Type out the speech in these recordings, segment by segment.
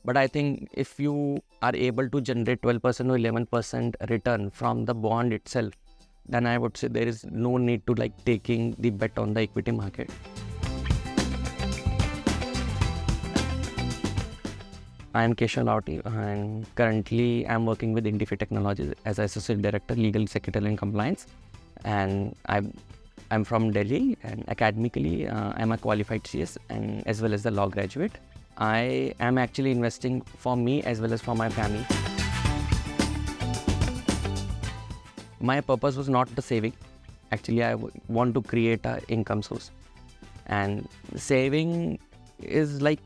But I think if you are able to generate 12% or 11% return from the bond itself, then I would say there is no need to like taking the bet on the equity market. I am Keshav Lahoti, and currently I'm working with Indifi Technologies as Associate Director, Legal, Secretarial and Compliance. And I'm from Delhi, and academically I'm a qualified CS and as well as the law graduate. I am actually investing for me as well as for my family. My purpose was not the saving. Actually, I want to create an income source. And saving is like,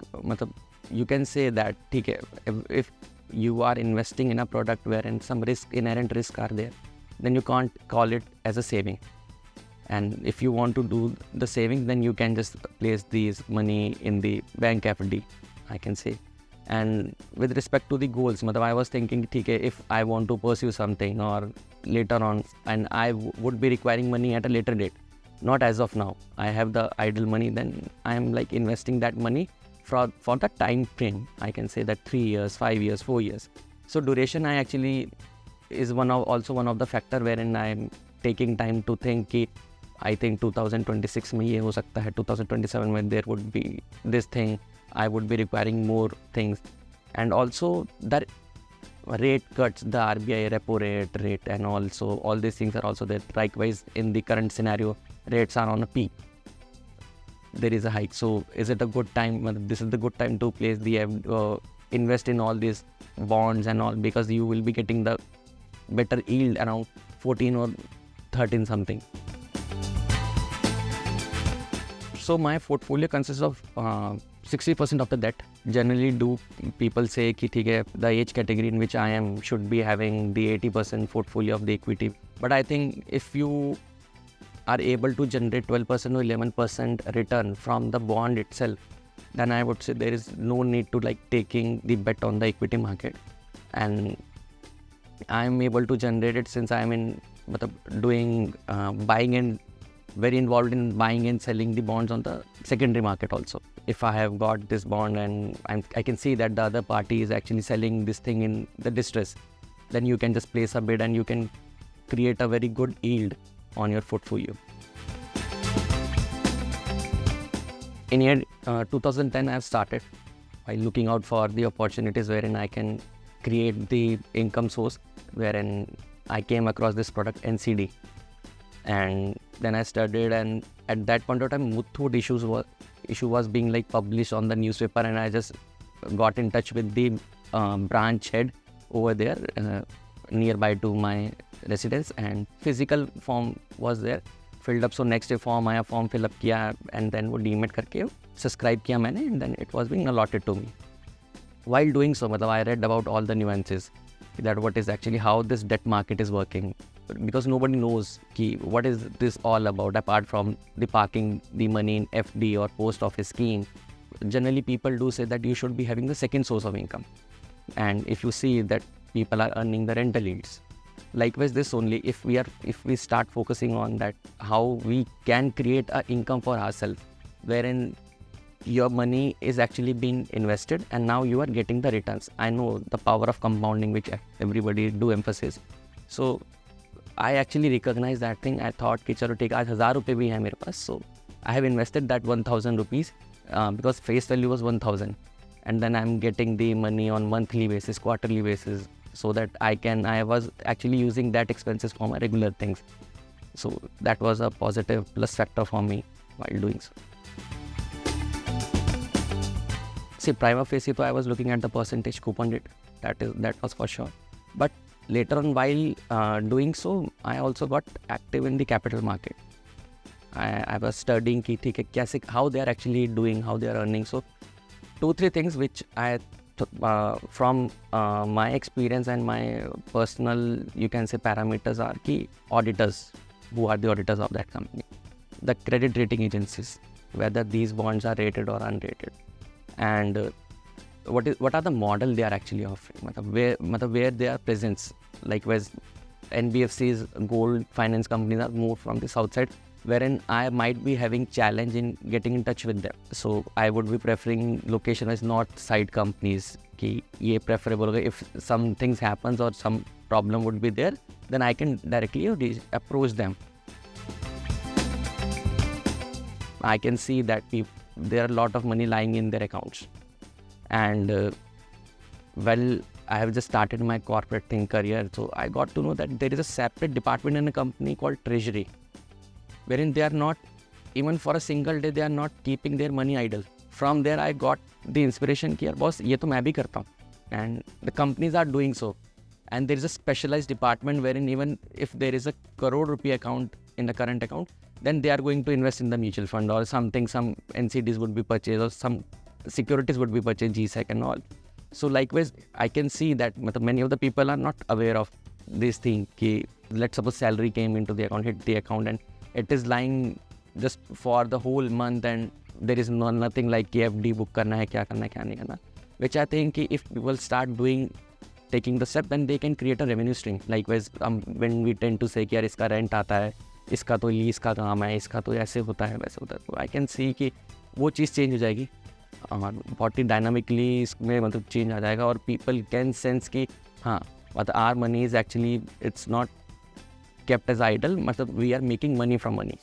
you can say that if you are investing in a product wherein some inherent risk are there, then you can't call it as a saving. And if you want to do the saving, then you can just place these money in the bank FD, I can say. And with respect to the goals, I was thinking, if I want to pursue something or later on, and I would be requiring money at a later date, not as of now. I have the idle money, then I am like investing that money for the time frame. I can say that 3 years, 5 years, 4 years. So duration I actually is also one of the factor wherein I am taking time to think कि I think 2026 में ये हो सकता है, 2027 में there would be this thing, I would be requiring more things. And also the rate cuts, the RBI repo rate and also all these things are also there. Likewise, in the current scenario, rates are on a peak. There is a hike. So is it a good time? This is the good time to place the invest in all these bonds and all, because you will be getting the better yield around 14 or 13 something. So my portfolio consists of 60% of the debt. Generally, do people say that the age category in which I am should be having the 80% portfolio of the equity. But I think if you are able to generate 12% or 11% return from the bond itself, then I would say there is no need to like taking the bet on the equity market. And I am able to generate it since I am in doing buying and very involved in buying and selling the bonds on the secondary market also. If I have got this bond and I can see that the other party is actually selling this thing in the distress, then you can just place a bid and you can create a very good yield on your portfolio. In year 2010, I have started by looking out for the opportunities wherein I can create the income source, wherein I came across this product NCD. And then I studied, and at that point of time, Muthoot issue was being like published on the newspaper, and I just got in touch with the branch head over there nearby to my residence, and physical form was there, filled up. So next day form आया, form fill up किया, and then वो demat करके subscribe किया मैंने, and then it was being allotted to me. While doing so, I read about all the nuances, that what is actually how this debt market is working, because nobody knows what is this all about apart from the parking the money in FD or post office scheme. Generally, people do say that you should be having the second source of income, and if you see that people are earning the rental yields. Likewise, this only if we start focusing on that, how we can create an income for ourselves, wherein your money is actually being invested and now you are getting the returns. I know the power of compounding, which everybody do emphasize. So I actually recognize that thing. I thought कि चलो ठीक आज 1000 रुपये भी है मेरे पास, so I have invested that 1000 rupees because face value was 1000, and then I'm getting the money on monthly basis, quarterly basis, so that I was actually using that expenses for my regular things. So that was a positive plus factor for me while doing so. See, prima facie, I was looking at the percentage coupon rate. That was for sure. But later on, while doing so, I also got active in the capital market. I was studying how they are actually doing, how they are earning. So 2-3 things which I from my experience and my personal, you can say, parameters are key auditors. Who are the auditors of that company? The credit rating agencies, whether these bonds are rated or unrated, and what are the model they are actually offering, where they are present. Likewise, NBFCs, gold finance companies are more from the south side, wherein I might be having challenge in getting in touch with them. So I would be preferring location as not side companies कि ये preferable होगा. If some things happens or some problem would be there, then I can directly approach them. I can see that there are a lot of money lying in their accounts. And I have just started my corporate career, so I got to know that there is a separate department in a company called Treasury, wherein they are not, even for a single day, they are not keeping their money idle. From there, I got the inspiration कि यार boss ये तो मैं भी करता हूँ, and the companies are doing so. And there is a specialized department wherein even if there is a crore rupee account in the current account, then they are going to invest in the mutual fund or something, some NCDs would be purchased or some securities would be purchased, GSEC and all. So likewise, I can see that many of the people are not aware of this thing. Ki, let's suppose salary came into the account, hit the account, and it is lying just for the whole month, and there is nothing like FD book करना है, क्या करना है, क्या नहीं करना. Which I think if people start taking the step, then they can create a revenue stream. Likewise, when we tend to say कि यार इसका rent आता है, इसका तो लीज का काम है, इसका तो ऐसे होता है, वैसे होता है, तो I can see कि वो चीज़ चेंज हो जाएगी और बहुत ही डायनामिकली इसमें चेंज आ जाएगा और पीपल कैन सेंस कि हाँ our money is actually it's not kept as idle, we are making money from money.